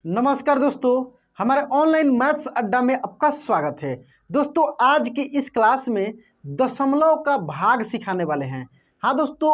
नमस्कार दोस्तों, हमारे ऑनलाइन मैथ्स अड्डा में आपका स्वागत है। दोस्तों, आज की इस क्लास में दशमलव का भाग सिखाने वाले हैं। हाँ दोस्तों,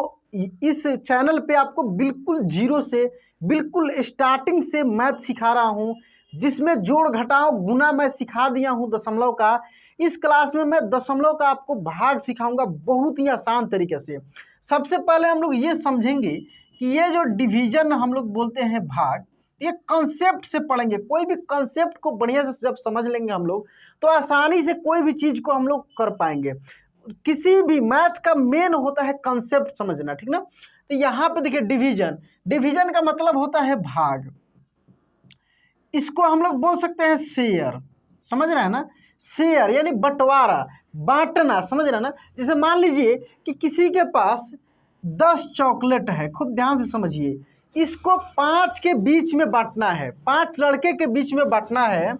इस चैनल पे आपको बिल्कुल जीरो से बिल्कुल स्टार्टिंग से मैथ सिखा रहा हूँ, जिसमें जोड़ घटाव गुना मैं सिखा दिया हूँ दशमलव का। इस क्लास में मैं दशमलव का आपको भाग सिखाऊंगा बहुत ही आसान तरीके से। सबसे पहले हम लोग ये समझेंगे कि ये जो डिवीजन हम लोग बोलते हैं भाग, ये कॉन्सेप्ट से पढ़ेंगे। कोई भी कॉन्सेप्ट को बढ़िया से जब समझ लेंगे हम लोग, तो आसानी से कोई भी चीज़ को हम लोग कर पाएंगे। किसी भी मैथ का मेन होता है कॉन्सेप्ट समझना, ठीक ना। तो यहाँ पे देखिए डिवीजन, डिवीजन का मतलब होता है भाग। इसको हम लोग बोल सकते हैं शेयर, समझ रहे हैं ना। शेयर यानी बंटवारा, बांटना, समझ रहे हैं ना। जैसे मान लीजिए कि किसी के पास 10 चॉकलेट है, खुद ध्यान से समझिए। इसको 5 के बीच में बांटना है, 5 लड़के के बीच में बांटना है।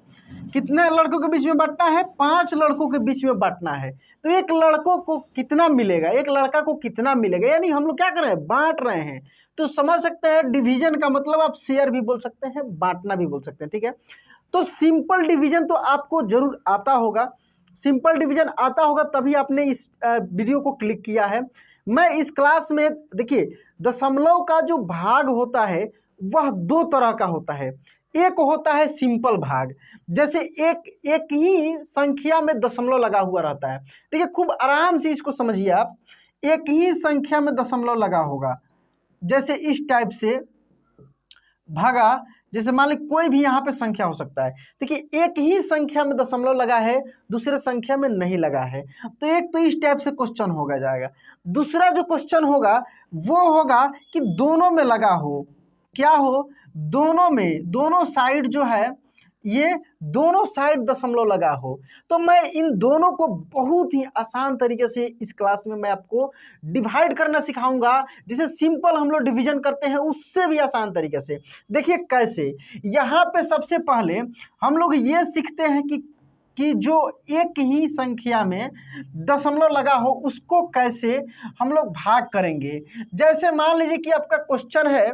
कितने लड़कों के बीच में बांटना है? 5 लड़कों के बीच में बांटना है। तो एक लड़कों को कितना मिलेगा, एक लड़का को कितना मिलेगा, यानी हम लोग क्या कर रहे हैं, बांट रहे हैं। तो समझ सकते हैं डिवीजन का मतलब आप शेयर भी बोल सकते हैं, बांटना भी बोल सकते हैं, ठीक है। तो सिंपल डिवीजन तो आपको जरूर आता होगा, सिंपल डिवीजन आता होगा तभी आपने इस वीडियो को क्लिक किया है। मैं इस क्लास में देखिए, दशमलव का जो भाग होता है वह 2 तरह का होता है। एक होता है सिंपल भाग, जैसे एक ही संख्या में दशमलव लगा हुआ रहता है। देखिए खूब आराम से इसको समझिए आप, एक ही संख्या में दशमलव लगा होगा, जैसे इस टाइप से भागा। जैसे मान ली कोई भी यहाँ पे संख्या हो सकता है। देखिए एक ही संख्या में दशमलव लगा है, दूसरे संख्या में नहीं लगा है। तो एक तो इस टाइप से क्वेश्चन होगा जाएगा। दूसरा जो क्वेश्चन होगा वो होगा कि दोनों में लगा हो। क्या हो? दोनों में, दोनों साइड जो है, ये दोनों साइड दशमलव लगा हो। तो मैं इन दोनों को बहुत ही आसान तरीके से इस क्लास में मैं आपको डिवाइड करना सिखाऊंगा, जिसे सिंपल हम लोग डिवीजन करते हैं उससे भी आसान तरीके से। देखिए कैसे, यहाँ पे सबसे पहले हम लोग ये सीखते हैं कि जो एक ही संख्या में दशमलव लगा हो उसको कैसे हम लोग भाग करेंगे। जैसे मान लीजिए कि आपका क्वेश्चन है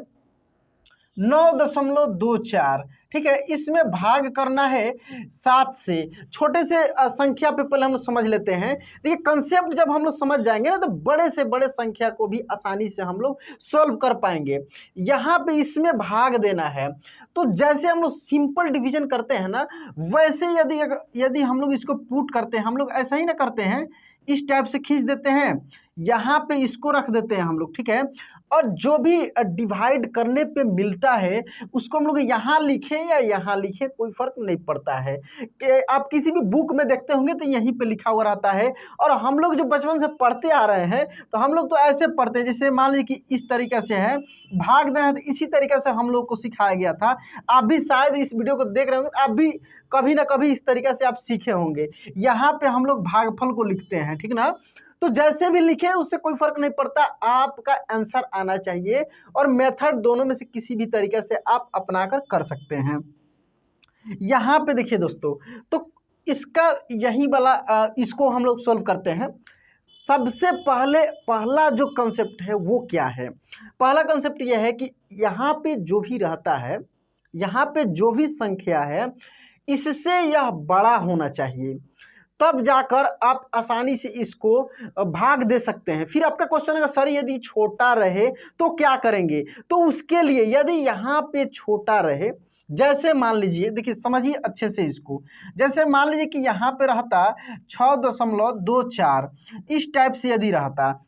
9.24, ठीक है। इसमें भाग करना है 7 से। छोटे से संख्या पे पहले हम लोग समझ लेते हैं। देखिए कंसेप्ट जब हम लोग समझ जाएंगे ना, तो बड़े से बड़े संख्या को भी आसानी से हम लोग सॉल्व कर पाएंगे। यहाँ पे इसमें भाग देना है, तो जैसे हम लोग सिंपल डिवीजन करते हैं ना, वैसे यदि हम लोग इसको पुट करते हैं, हम लोग ऐसा ही ना करते हैं, इस टाइप से खींच देते हैं, यहाँ पे इसको रख देते हैं हम लोग, ठीक है। और जो भी डिवाइड करने पे मिलता है उसको हम लोग यहाँ लिखें या यहाँ लिखें, कोई फर्क नहीं पड़ता है। कि आप किसी भी बुक में देखते होंगे तो यहीं पे लिखा हुआ रहता है। और हम लोग जो बचपन से पढ़ते आ रहे हैं, तो हम लोग तो ऐसे पढ़ते हैं, जैसे मान लीजिए कि इस तरीके से है, भाग देना है, तो इसी तरीके से हम लोग को सिखाया गया था। आप भी शायद इस वीडियो को देख रहे होंगे, आप भी कभी ना कभी इस तरीके से आप सीखे होंगे। यहाँ पे हम लोग भागफल को लिखते हैं, ठीक ना। तो जैसे भी लिखे उससे कोई फर्क नहीं पड़ता, आपका आंसर आना चाहिए। और मेथड दोनों में से किसी भी तरीके से आप अपनाकर कर सकते हैं। यहाँ पे देखिए दोस्तों, तो इसका यही वाला इसको हम लोग सॉल्व करते हैं। सबसे पहला जो कंसेप्ट है वो क्या है? पहला कंसेप्ट यह है कि यहाँ पे जो भी रहता है, यहाँ पे जो भी संख्या है, इससे यह बड़ा होना चाहिए, तब जाकर आप आसानी से इसको भाग दे सकते हैं। फिर आपका क्वेश्चन है सर यदि छोटा रहे तो क्या करेंगे? तो उसके लिए यदि यहाँ पे छोटा रहे, जैसे मान लीजिए, देखिए समझिए अच्छे से इसको, जैसे मान लीजिए कि यहाँ पे रहता 6.24, इस टाइप से यदि रहता,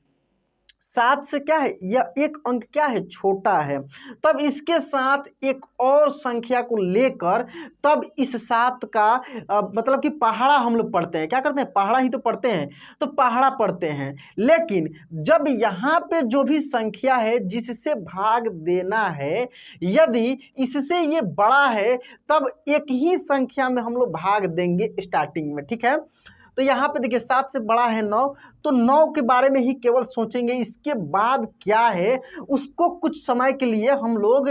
7 से क्या है, यह एक अंक क्या है, छोटा है, तब इसके साथ एक और संख्या को लेकर तब इस 7 का मतलब कि पहाड़ा हम लोग पढ़ते हैं। क्या करते हैं? पहाड़ा ही तो पढ़ते हैं, तो पहाड़ा पढ़ते हैं। लेकिन जब यहाँ पे जो भी संख्या है जिससे भाग देना है, यदि इससे ये बड़ा है, तब एक ही संख्या में हम लोग भाग देंगे स्टार्टिंग में, ठीक है। तो यहाँ पे देखिए 7 से बड़ा है 9, तो 9 के बारे में ही केवल सोचेंगे। इसके बाद क्या है उसको कुछ समय के लिए हम लोग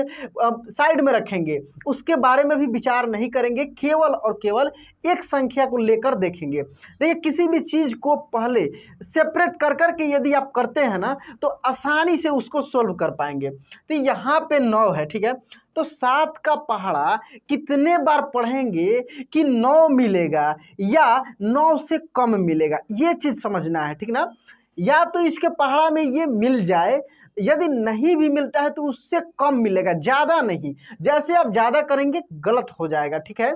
साइड में रखेंगे, उसके बारे में भी विचार नहीं करेंगे, केवल और केवल एक संख्या को लेकर देखेंगे। देखिए किसी भी चीज़ को पहले सेपरेट कर करके यदि आप करते हैं ना, तो आसानी से उसको सोल्व कर पाएंगे। तो यहाँ पे 9 है, ठीक है। तो 7 का पहाड़ा कितने बार पढ़ेंगे कि 9 मिलेगा या 9 से कम मिलेगा, ये चीज़ समझना है, ठीक ना। या तो इसके पहाड़ा में ये मिल जाए, यदि नहीं भी मिलता है तो उससे कम मिलेगा, ज़्यादा नहीं। जैसे आप ज़्यादा करेंगे गलत हो जाएगा, ठीक है।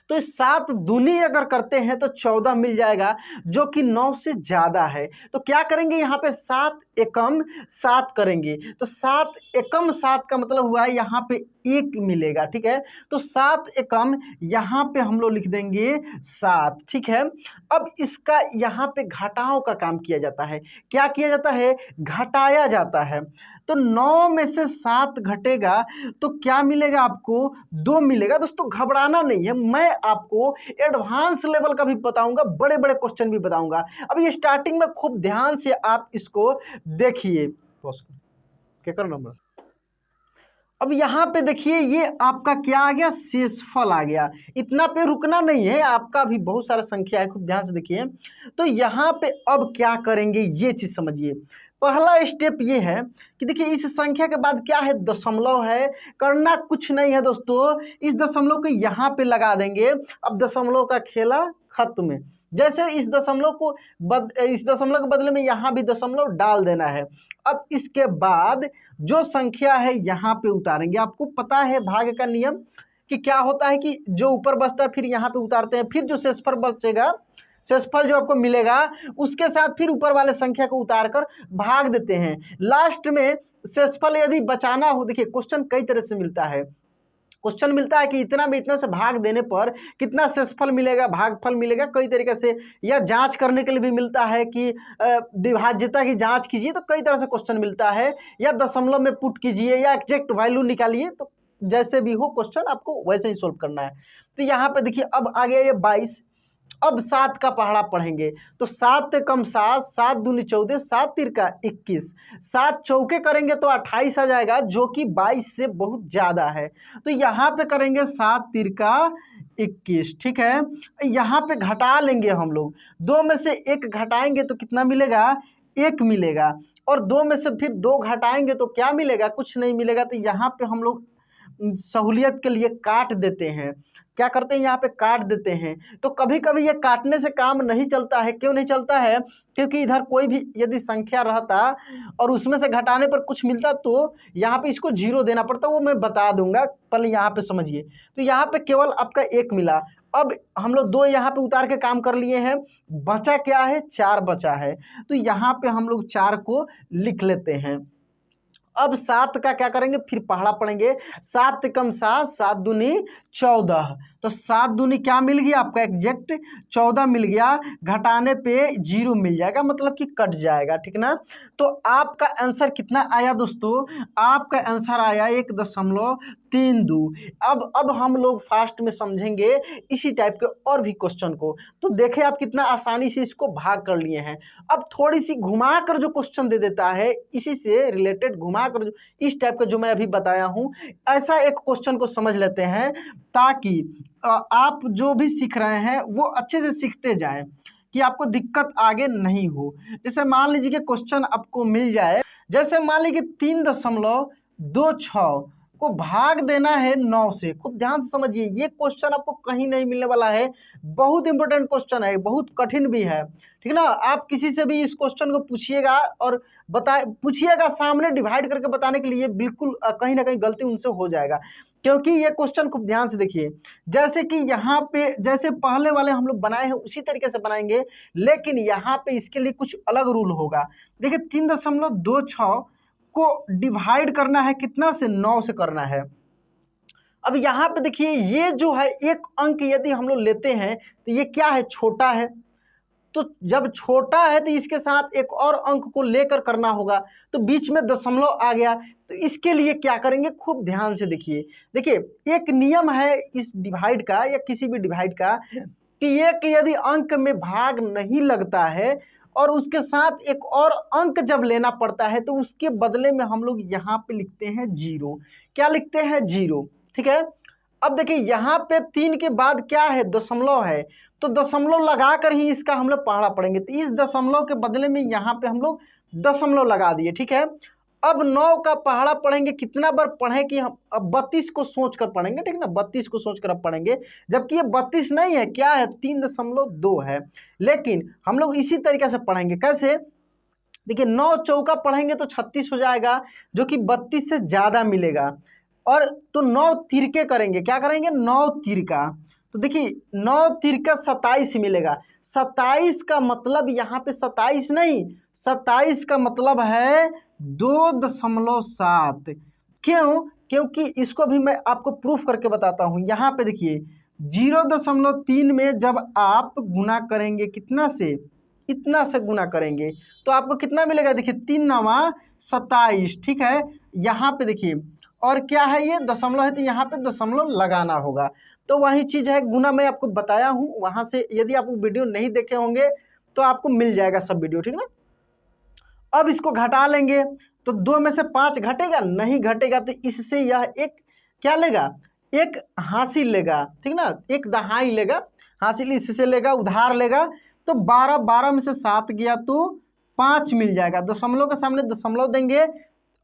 तो इस 7 दूनी अगर करते हैं तो 14 मिल जाएगा, जो कि 9 से ज़्यादा है। तो क्या करेंगे यहाँ पे 7 एकम 7 करेंगे, तो 7 एकम 7 का मतलब हुआ है यहाँ पे 1 मिलेगा, ठीक है। तो 7 एकम यहाँ पे हम लोग लिख देंगे 7, ठीक है। अब इसका यहाँ पे घटाव का काम किया जाता है। क्या किया जाता है? घटाया जाता है। तो 9 में से 7 घटेगा तो क्या मिलेगा आपको? 2 मिलेगा। दोस्तों घबराना नहीं है, मैं आपको एडवांस लेवल का भी बताऊंगा, बड़े बड़े क्वेश्चन भी बताऊंगा। अब ये स्टार्टिंग में खूब ध्यान से आप इसको देखिए। क्या कर नंबर, अब यहाँ पे देखिए ये आपका क्या आ गया? शेषफल आ गया। इतना पे रुकना नहीं है, आपका भी बहुत सारा संख्या है, खूब ध्यान से देखिए। तो यहाँ पे अब क्या करेंगे ये चीज़ समझिए। पहला स्टेप ये है कि देखिए इस संख्या के बाद क्या है? दशमलव है। करना कुछ नहीं है दोस्तों, इस दशमलव को यहाँ पे लगा देंगे। अब दशमलव का खेला खत्म। जैसे इस दशमलव के बदले में यहाँ भी दशमलव डाल देना है। अब इसके बाद जो संख्या है यहाँ पे उतारेंगे। आपको पता है भाग का नियम कि क्या होता है कि जो ऊपर बचता है फिर यहाँ पे उतारते हैं, फिर जो शेषफल बचेगा, शेषफल जो आपको मिलेगा उसके साथ फिर ऊपर वाले संख्या को उतार कर भाग देते हैं। लास्ट में शेषफल यदि बचाना हो, देखिए क्वेश्चन कई तरह से मिलता है। क्वेश्चन मिलता है कि इतना में इतना से भाग देने पर कितना शेषफल मिलेगा, भागफल मिलेगा, कई तरीके से। या जांच करने के लिए भी मिलता है कि विभाज्यता की जांच कीजिए, तो कई तरह से क्वेश्चन मिलता है। या दशमलव में पुट कीजिए या एग्जैक्ट वैल्यू निकालिए, तो जैसे भी हो क्वेश्चन आपको वैसे ही सोल्व करना है। तो यहाँ पे देखिए अब आ गया ये 22। अब 7 का पहाड़ा पढ़ेंगे तो 7 कम 7, 7 दूनी 14, 7 तिरका 21, 7 चौके करेंगे तो 28 आ जाएगा, जो कि 22 से बहुत ज़्यादा है। तो यहाँ पे करेंगे 7 तिरका 21, ठीक है। यहाँ पे घटा लेंगे हम लोग, 2 में से 1 घटाएंगे तो कितना मिलेगा? 1 मिलेगा। और 2 में से फिर 2 घटाएंगे तो क्या मिलेगा? कुछ नहीं मिलेगा। तो यहाँ पे हम लोग सहूलियत के लिए काट देते हैं। क्या करते हैं? यहाँ पे काट देते हैं। तो कभी कभी ये काटने से काम नहीं चलता है। क्यों नहीं चलता है? क्योंकि इधर कोई भी यदि संख्या रहता और उसमें से घटाने पर कुछ मिलता तो यहाँ पे इसको 0 देना पड़ता, वो मैं बता दूंगा, पहले यहाँ पे समझिए। तो यहाँ पे केवल आपका 1 मिला। अब हम लोग 2 यहाँ पे उतार के काम कर लिए हैं, बचा क्या है? 4 बचा है। तो यहाँ पे हम लोग 4 को लिख लेते हैं। अब 7 का क्या करेंगे? फिर पहाड़ा पढ़ेंगे। 7 कम 7, 7 दूनी 14। तो 7 दूनी क्या मिल गया आपका? एग्जैक्ट 14 मिल गया। घटाने पे 0 मिल जाएगा, मतलब कि कट जाएगा, ठीक ना। तो आपका आंसर कितना आया दोस्तों? आपका आंसर आया 1.32। अब हम लोग फास्ट में समझेंगे इसी टाइप के और भी क्वेश्चन को। तो देखें आप कितना आसानी से इसको भाग कर लिए हैं। अब थोड़ी सी घुमा कर जो क्वेश्चन दे देता है, इसी से रिलेटेड घुमा कर जो इस टाइप का जो मैं अभी बताया हूं, ऐसा एक क्वेश्चन को समझ लेते हैं, ताकि आप जो भी सीख रहे हैं वो अच्छे से सीखते जाएं, कि आपको दिक्कत आगे नहीं हो। जैसे मान लीजिए कि क्वेश्चन आपको मिल जाए, जैसे मान लीजिए 3.26 को भाग देना है 9 से। खूब ध्यान से समझिए, ये क्वेश्चन आपको कहीं नहीं मिलने वाला है, बहुत इंपॉर्टेंट क्वेश्चन है, बहुत कठिन भी है, ठीक ना। आप किसी से भी इस क्वेश्चन को पूछिएगा और पूछिएगा सामने डिवाइड करके बताने के लिए, बिल्कुल कहीं ना कहीं गलती उनसे हो जाएगा। क्योंकि ये क्वेश्चन खूब ध्यान से देखिए, जैसे कि यहाँ पे जैसे पहले वाले हम लोग बनाए हैं उसी तरीके से बनाएंगे, लेकिन यहाँ पे इसके लिए कुछ अलग रूल होगा। देखिए 3.26 को डिवाइड करना है कितना से? 9 से करना है। अब यहाँ पे देखिए ये जो है एक अंक यदि हम लोग लेते हैं तो ये क्या है? छोटा है। तो जब छोटा है तो इसके साथ एक और अंक को लेकर करना होगा, तो बीच में दशमलव आ गया। तो इसके लिए क्या करेंगे? खूब ध्यान से देखिए। देखिए एक नियम है इस डिवाइड का या किसी भी डिवाइड का, कि एक यदि अंक में भाग नहीं लगता है और उसके साथ एक और अंक जब लेना पड़ता है, तो उसके बदले में हम लोग यहाँ पे लिखते हैं 0। क्या लिखते हैं? 0, ठीक है। अब देखिए यहाँ पे 3 के बाद क्या है? दशमलव है। तो दशमलव लगा कर ही इसका हम लोग पहाड़ा पढ़ेंगे। तो इस दशमलव के बदले में यहाँ पे हम लोग दशमलव लगा दिए, ठीक है। अब 9 का पहाड़ा पढ़ेंगे, कितना बार पढ़ें कि हम अब 32 को सोच कर पढ़ेंगे, ठीक ना, 32 को सोच कर अब पढ़ेंगे, जबकि ये 32 नहीं है, क्या है, 3.2 है। लेकिन हम लोग इसी तरीके से पढ़ेंगे, कैसे, देखिए 9 चौका पढ़ेंगे तो 36 हो जाएगा, जो कि 32 से ज़्यादा मिलेगा। और तो 9 तिरके करेंगे, क्या करेंगे, 9 तिरका, तो देखिए 9 तिरका 27 मिलेगा। 27 का मतलब यहाँ पे 27 नहीं, 27 का मतलब है 2.7। क्यों, क्योंकि इसको भी मैं आपको प्रूफ करके बताता हूँ। यहाँ पे देखिए 0.3 में जब आप गुना करेंगे कितना से, इतना से गुना करेंगे तो आपको कितना मिलेगा, देखिए 3 9 27, ठीक है। यहाँ पे देखिए और क्या है, ये दशमलव है तो यहाँ पे दशमलव लगाना होगा। तो वही चीज़ है, गुना मैं आपको बताया हूँ, वहाँ से यदि आप वीडियो नहीं देखे होंगे तो आपको मिल जाएगा सब वीडियो, ठीक ना। अब इसको घटा लेंगे तो 2 में से 5 घटेगा, नहीं घटेगा, तो इससे यह एक क्या लेगा, एक हासिल लेगा, ठीक ना, एक दहाई लेगा, हासिल इससे लेगा, उधार लेगा। तो 12 12 में से 7 गया तो 5 मिल जाएगा, दशमलव के सामने दशमलव देंगे,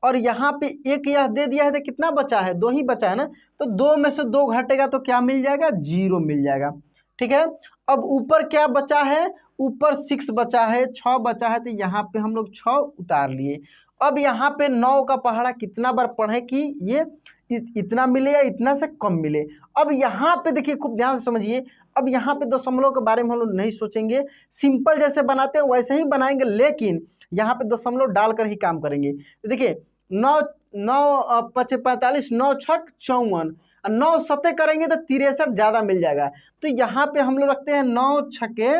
और यहाँ पे एक यह दे दिया है तो कितना बचा है, 2 ही बचा है ना, तो 2 में से 2 घटेगा तो क्या मिल जाएगा, 0 मिल जाएगा, ठीक है। अब ऊपर क्या बचा है, ऊपर 6 बचा है, 6 बचा है, तो यहाँ पे हम लोग 6 उतार लिए। अब यहाँ पे 9 का पहाड़ा कितना बार पढ़े कि ये इतना मिले या इतना से कम मिले। अब यहाँ पे देखिए खूब ध्यान से समझिए, अब यहाँ पे दशमलव के बारे में हम लोग नहीं सोचेंगे, सिंपल जैसे बनाते हैं वैसे ही बनाएंगे, लेकिन यहाँ पे दशमलव डालकर ही काम करेंगे। तो देखिए 9 9 5 45, 9 छक 54, 9 सते करेंगे तो 63 ज़्यादा मिल जाएगा। तो यहाँ पे हम लोग रखते हैं 9 छके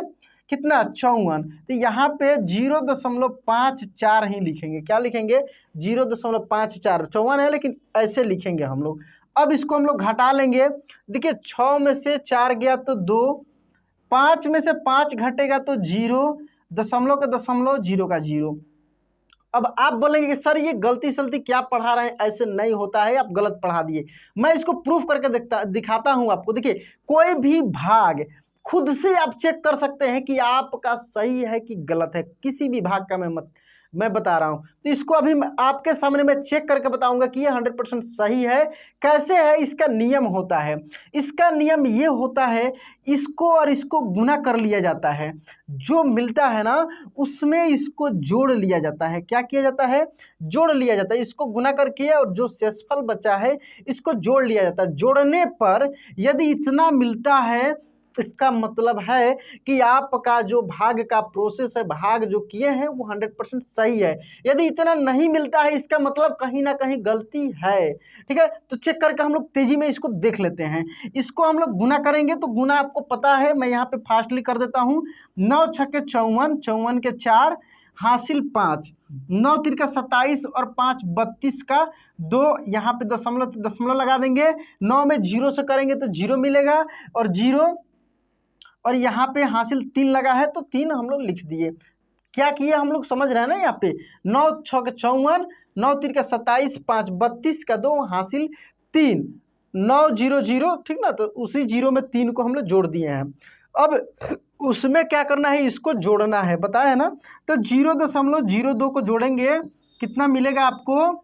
कितना 54, तो यहाँ पे 0.54 ही लिखेंगे, क्या लिखेंगे, 0.54, 54 है लेकिन ऐसे लिखेंगे हम लोग। अब इसको हम लोग घटा लेंगे, देखिए 6 में से 4 गया तो 2, 5 में से 5 घटेगा तो 0, दशमलव का दशमलव, 0 का 0। अब आप बोलेंगे कि सर ये गलती सलती क्या पढ़ा रहे हैं, ऐसे नहीं होता है, आप गलत पढ़ा दिए। मैं इसको प्रूफ करके दिखाता हूं आपको। देखिए कोई भी भाग खुद से आप चेक कर सकते हैं कि आपका सही है कि गलत है, किसी भी भाग का मैं बता रहा हूं। तो इसको अभी आपके सामने मैं चेक करके बताऊंगा कि ये 100% सही है। कैसे है, इसका नियम होता है, इसका नियम ये होता है, इसको और इसको गुना कर लिया जाता है, जो मिलता है ना उसमें इसको जोड़ लिया जाता है। क्या किया जाता है, जोड़ लिया जाता है, इसको गुना करके और जो शेषफल बचा है इसको जोड़ लिया जाता है। जोड़ने पर यदि इतना मिलता है, इसका मतलब है कि आपका जो भाग का प्रोसेस है, भाग जो किए हैं वो 100% सही है। यदि इतना नहीं मिलता है, इसका मतलब कहीं ना कहीं गलती है, ठीक है। तो चेक करके हम लोग तेजी में इसको देख लेते हैं। इसको हम लोग गुना करेंगे तो गुना आपको पता है, मैं यहाँ पे फास्टली कर देता हूँ। 9 छक्के 54, 54 के 4 हासिल 5, 9 तिरका 27 और 5 32 का 2, यहाँ पे दशमलव लगा देंगे। 9 में 0 से करेंगे तो 0 मिलेगा, और 0, और यहाँ पे हासिल 3 लगा है तो 3 हम लोग लिख दिए। क्या किए हम लोग समझ रहे हैं ना, यहाँ पे 9 छक 54, 9 तिरका 27, 5 32 का 2 हासिल 3, 9 0 0, ठीक ना। तो उसी 0 में 3 को हम लोग जोड़ दिए हैं। अब उसमें क्या करना है, इसको जोड़ना है, बताया है ना। तो 0.02 को जोड़ेंगे, कितना मिलेगा आपको,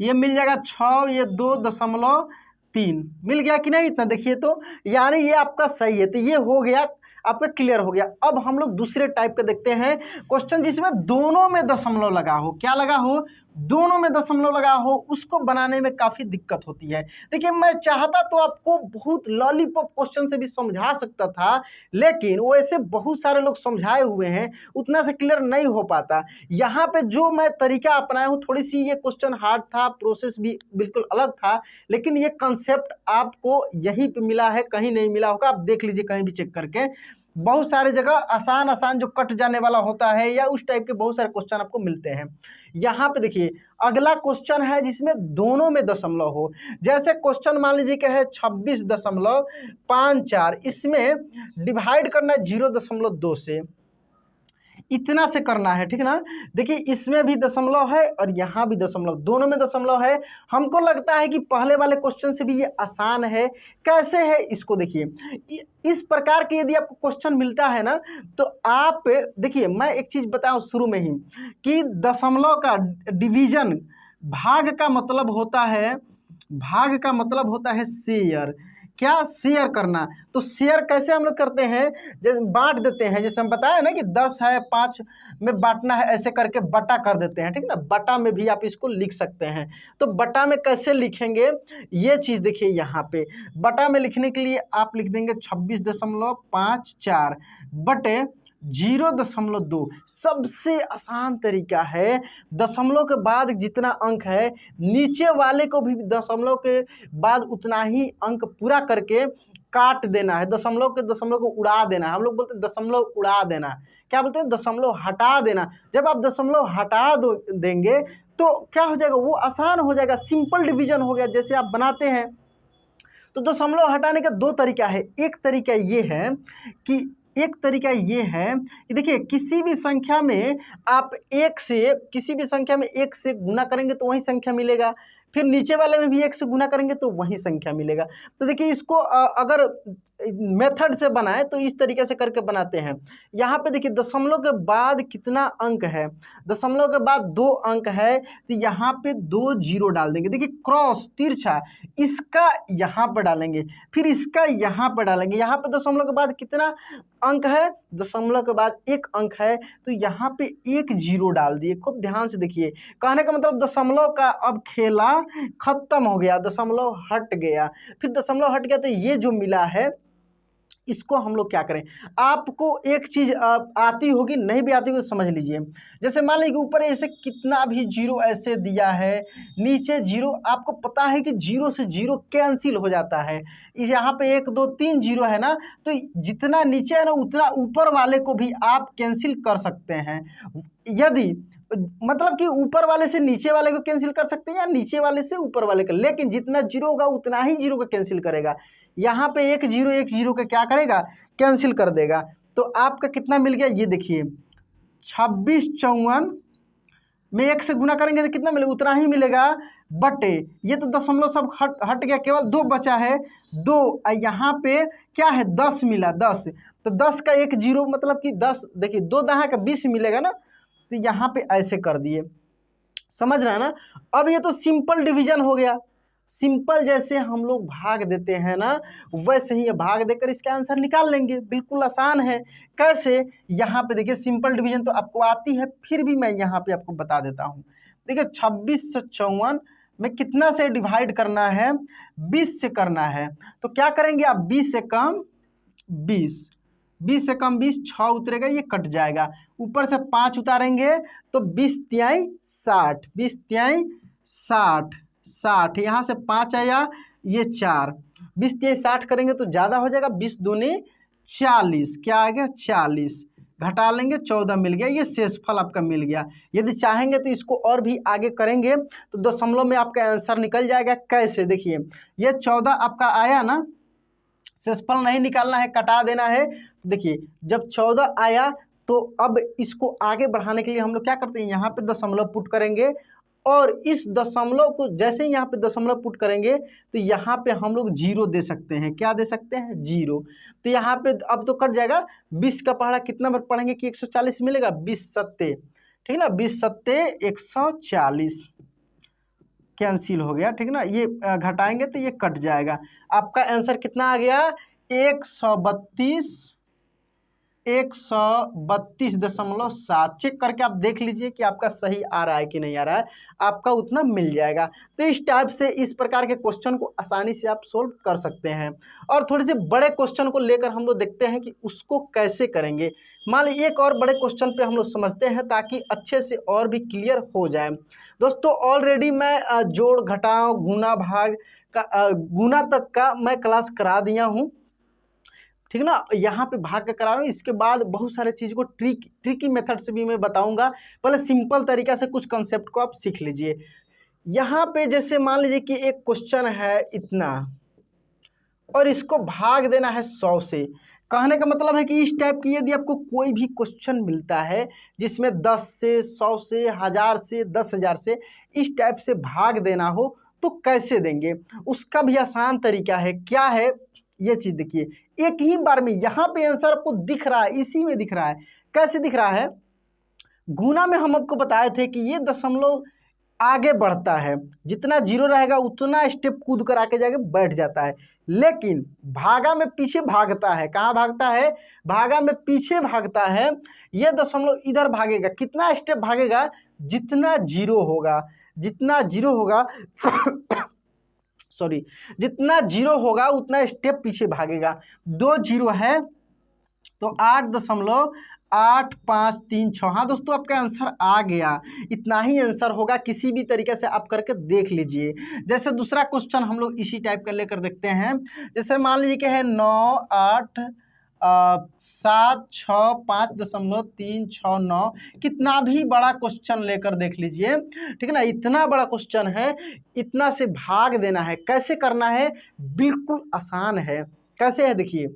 ये मिल जाएगा 6, ये 2.3 मिल गया कि नहीं, इतना देखिए। तो यानी ये आपका सही है, तो ये हो गया आपका, क्लियर हो गया। अब हम लोग दूसरे टाइप के देखते हैं क्वेश्चन जिसमें दोनों में दशमलव लगा हो। क्या लगा हो, दोनों में दशमलव लगा हो, उसको बनाने में काफ़ी दिक्कत होती है। देखिए मैं चाहता तो आपको बहुत लॉलीपॉप क्वेश्चन से भी समझा सकता था, लेकिन वो ऐसे बहुत सारे लोग समझाए हुए हैं, उतना से क्लियर नहीं हो पाता। यहाँ पे जो मैं तरीका अपनाया हूँ, थोड़ी सी ये क्वेश्चन हार्ड था, प्रोसेस भी बिल्कुल अलग था, लेकिन ये कंसेप्ट आपको यहीं पे मिला है, कहीं नहीं मिला होगा। आप देख लीजिए कहीं भी चेक करके, बहुत सारे जगह आसान जो कट जाने वाला होता है या उस टाइप के बहुत सारे क्वेश्चन आपको मिलते हैं। यहाँ पे देखिए अगला क्वेश्चन है जिसमें दोनों में दशमलव हो। जैसे क्वेश्चन मान लीजिए कि है 26.54, इसमें डिवाइड करना है 0.2 से। इतना से करना है, ठीक ना। देखिए इसमें भी दशमलव है और यहाँ भी दशमलव, दोनों में दशमलव है। हमको लगता है कि पहले वाले क्वेश्चन से भी ये आसान है। कैसे है इसको देखिए, इस प्रकार के यदि आपको क्वेश्चन मिलता है ना, तो आप देखिए, मैं एक चीज़ बताऊं शुरू में ही कि दशमलव का डिवीजन, भाग का मतलब होता है, भाग का मतलब होता है शेयर। क्या? शेयर करना। तो शेयर कैसे हम लोग करते हैं, जैसे बांट देते हैं, जैसे हम बताया ना कि 10 है 5 में बांटना है, ऐसे करके बटा कर देते हैं, ठीक ना। बटा में भी आप इसको लिख सकते हैं। तो बटा में कैसे लिखेंगे ये चीज़ देखिए, यहाँ पे बटा में लिखने के लिए आप लिख देंगे 26.54 बटे 0.2। सबसे आसान तरीका है, दशमलव के बाद जितना अंक है नीचे वाले को भी दशमलव के बाद उतना ही अंक पूरा करके काट देना है। दशमलव को उड़ा देना है। हम लोग बोलते हैं दशमलव उड़ा देना। क्या बोलते हैं? दशमलव हटा देना। जब आप दशमलव हटा देंगे तो क्या हो जाएगा, वो आसान हो जाएगा, सिंपल डिवीजन हो गया। जैसे आप बनाते हैं तो दशमलव हटाने का दो तरीका है। एक तरीका ये है कि देखिए, किसी भी संख्या में आप एक से गुना करेंगे तो वही संख्या मिलेगा, फिर नीचे वाले में भी 1 से गुना करेंगे तो वही संख्या मिलेगा। तो देखिए इसको अगर मेथड से बनाए तो इस तरीके से करके बनाते हैं। यहाँ पे देखिए दशमलव के बाद कितना अंक है, दशमलव के बाद 2 अंक है, तो यहाँ पे 2 जीरो डाल देंगे। देखिए क्रॉस तिरछा, इसका यहाँ पर डालेंगे, फिर इसका यहाँ पर डालेंगे। यहाँ पे दशमलव के बाद कितना अंक है, दशमलव के बाद 1 अंक है, तो यहाँ पे 1 जीरो डाल दिए। खूब ध्यान से देखिए, कहने का मतलब दशमलव का अब खेला खत्म हो गया, दशमलव हट गया। फिर दशमलव हट गया तो ये जो मिला है इसको हम लोग क्या करें, आपको एक चीज़ आती होगी, नहीं भी आती होगी तो समझ लीजिए। जैसे मान लीजिए ऊपर ऐसे कितना भी जीरो ऐसे दिया है, नीचे जीरो, आपको पता है कि जीरो से जीरो कैंसिल हो जाता है। इस यहाँ पे 1 2 3 जीरो है ना, तो जितना नीचे है ना उतना ऊपर वाले को भी आप कैंसिल कर सकते हैं। यदि मतलब कि ऊपर वाले से नीचे वाले को कैंसिल कर सकते हैं या नीचे वाले से ऊपर वाले का, लेकिन जितना जीरो होगा उतना ही जीरो को कैंसिल करेगा। यहाँ पे 1 जीरो का क्या करेगा, कैंसिल कर देगा। तो आपका कितना मिल गया, ये देखिए 2654 में 1 से गुना करेंगे तो कितना मिलेगा, उतना ही मिलेगा, बटे ये तो दशमलव सब हट गया, केवल 2 बचा है, 2 यहाँ पे क्या है 10 मिला, 10 तो 10 का 1 जीरो मतलब कि 10, देखिए 2 दहा का 20 मिलेगा ना, तो यहाँ पे ऐसे कर दिए। समझ रहे हैं ना। अब ये तो सिंपल डिवीजन हो गया। सिंपल जैसे हम लोग भाग देते हैं ना, वैसे ही भाग देकर इसका आंसर निकाल लेंगे। बिल्कुल आसान है। कैसे, यहाँ पे देखिए सिंपल डिवीजन तो आपको आती है, फिर भी मैं यहाँ पे आपको बता देता हूँ। देखिए 2654 में कितना से डिवाइड करना है, 20 से करना है। तो क्या करेंगे आप, 20 से कम 20 6 उतरेगा, ये कट जाएगा। ऊपर से 5 उतारेंगे तो 20 तिहाई 60, 20 तिहाई 60, यहाँ से 5 आया, ये 4, 20 तिहाई 60 करेंगे तो ज़्यादा हो जाएगा, 20 दूनी 40, क्या आ गया 40, घटा लेंगे 14 मिल गया। ये शेषफल आपका मिल गया। यदि चाहेंगे तो इसको और भी आगे करेंगे तो दशमलव में आपका आंसर निकल जाएगा। कैसे, देखिए ये 14 आपका आया ना, शेषफल नहीं निकालना है, कटा देना है। तो देखिए जब 14 आया तो अब इसको आगे बढ़ाने के लिए हम लोग क्या करते हैं, यहाँ पे दशमलव पुट करेंगे, और इस दशमलव को जैसे ही यहाँ पे दशमलव पुट करेंगे तो यहाँ पे हम लोग जीरो दे सकते हैं। क्या दे सकते हैं, जीरो। तो यहाँ पे अब तो कट जाएगा। 20 का पहाड़ा कितना बार पढ़ेंगे कि 140 मिलेगा, 20 सत्ते, ठीक ना, 20 सत्ते 140 कैंसिल हो गया, ठीक ना। ये घटाएंगे तो ये कट जाएगा। आपका आंसर कितना आ गया, 132.7। चेक करके आप देख लीजिए कि आपका सही आ रहा है कि नहीं आ रहा है, आपका उतना मिल जाएगा। तो इस टाइप से इस प्रकार के क्वेश्चन को आसानी से आप सोल्व कर सकते हैं। और थोड़े से बड़े क्वेश्चन को लेकर हम लोग देखते हैं कि उसको कैसे करेंगे। मान लीजिए एक और बड़े क्वेश्चन पे हम लोग समझते हैं ताकि अच्छे से और भी क्लियर हो जाए। दोस्तों ऑलरेडी मैं जोड़ घटाव गुना भाग का गुना तक का मैं क्लास करा दिया हूँ, ठीक ना। यहाँ पे भाग का करा रहा हूँ, इसके बाद बहुत सारे चीज़ को ट्रिकी मेथड से भी मैं बताऊंगा। पहले सिंपल तरीका से कुछ कंसेप्ट को आप सीख लीजिए। यहाँ पे जैसे मान लीजिए कि एक क्वेश्चन है इतना, और इसको भाग देना है 100 से। कहने का मतलब है कि इस टाइप की यदि आपको कोई भी क्वेश्चन मिलता है जिसमें 10 से 100 से 1000 से 10,000 से इस टाइप से भाग देना हो तो कैसे देंगे, उसका भी आसान तरीका है। क्या है ये चीज़ देखिए, एक ही बार में यहाँ पे आंसर आपको दिख रहा है, इसी में दिख रहा है। कैसे दिख रहा है, गुना में हम आपको बताए थे कि ये दशमलव आगे बढ़ता है, जितना जीरो रहेगा उतना स्टेप कूद कर आके जाके बैठ जाता है, लेकिन भागा में पीछे भागता है। कहाँ भागता है, भागा में पीछे भागता है। ये दशमलव इधर भागेगा, कितना स्टेप भागेगा, जितना जीरो होगा, जितना जीरो होगा सॉरी, जितना जीरो होगा उतना स्टेप पीछे भागेगा। 2 जीरो है तो 8.8536। हाँ दोस्तों, आपका आंसर आ गया। इतना ही आंसर होगा, किसी भी तरीके से आप करके देख लीजिए। जैसे दूसरा क्वेश्चन हम लोग इसी टाइप का लेकर देखते हैं। जैसे मान लीजिए कि है 9,8,7,6,5.369। कितना भी बड़ा क्वेश्चन लेकर देख लीजिए, ठीक है ना। इतना बड़ा क्वेश्चन है, इतना से भाग देना है। कैसे करना है, बिल्कुल आसान है। कैसे है देखिए,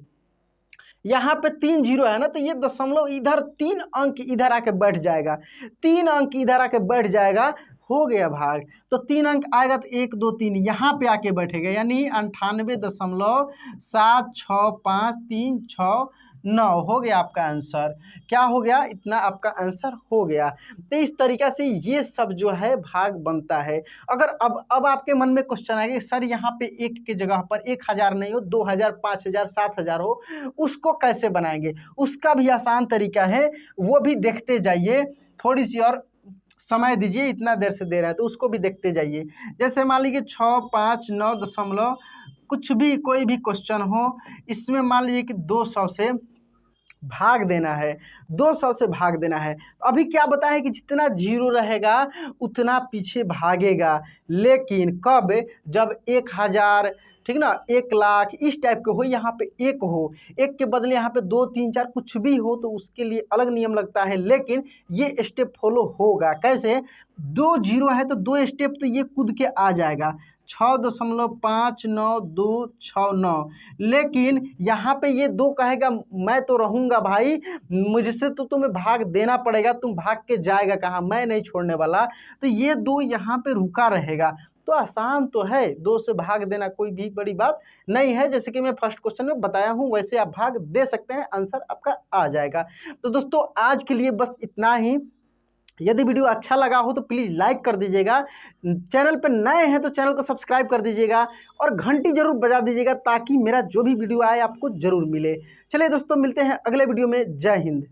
यहाँ पे 3 जीरो है ना, तो ये दशमलव इधर 3 अंक इधर आके बैठ जाएगा, 3 अंक इधर आके बैठ जाएगा, हो गया भाग। तो 3 अंक आएगा तो 1 2 3 यहाँ पे आके बैठेगा, यानी 98.76536 हो गया आपका आंसर। क्या हो गया, इतना आपका आंसर हो गया। तो इस तरीक़ा से ये सब जो है भाग बनता है। अगर अब आपके मन में क्वेश्चन आएगा सर यहाँ पे 1 की जगह पर 1000 नहीं हो, 2000, 5000, 7000 हो, उसको कैसे बनाएंगे, उसका भी आसान तरीका है, वो भी देखते जाइए। थोड़ी सी और समय दीजिए, इतना देर से दे रहा है तो उसको भी देखते जाइए। जैसे मान लीजिए 659 दशमलव कुछ भी, कोई भी क्वेश्चन हो, इसमें मान लीजिए कि 200 से भाग देना है, 200 से भाग देना है। अभी क्या बताया है कि जितना जीरो रहेगा उतना पीछे भागेगा, लेकिन कब, जब 1000, ठीक ना, 1,00,000 इस टाइप के हो, यहाँ पे 1 हो, 1 के बदले यहाँ पे 2 3 4 कुछ भी हो तो उसके लिए अलग नियम लगता है, लेकिन ये स्टेप फॉलो होगा। कैसे, 2 जीरो है तो 2 स्टेप तो ये कूद के आ जाएगा, 6.59269। लेकिन यहाँ पे ये 2 कहेगा मैं तो रहूँगा भाई, मुझसे तो तुम्हें भाग देना पड़ेगा, तुम भाग के जाएगा कहाँ, मैं नहीं छोड़ने वाला। तो ये 2 यहाँ पे रुका रहेगा। तो आसान तो है, 2 से भाग देना कोई भी बड़ी बात नहीं है। जैसे कि मैं फर्स्ट क्वेश्चन में बताया हूँ वैसे आप भाग दे सकते हैं, आंसर आपका आ जाएगा। तो दोस्तों आज के लिए बस इतना ही। यदि वीडियो अच्छा लगा हो तो प्लीज़ लाइक कर दीजिएगा, चैनल पर नए हैं तो चैनल को सब्सक्राइब कर दीजिएगा और घंटी जरूर बजा दीजिएगा ताकि मेरा जो भी वीडियो आए आपको ज़रूर मिले। चलिए दोस्तों, मिलते हैं अगले वीडियो में। जय हिंद।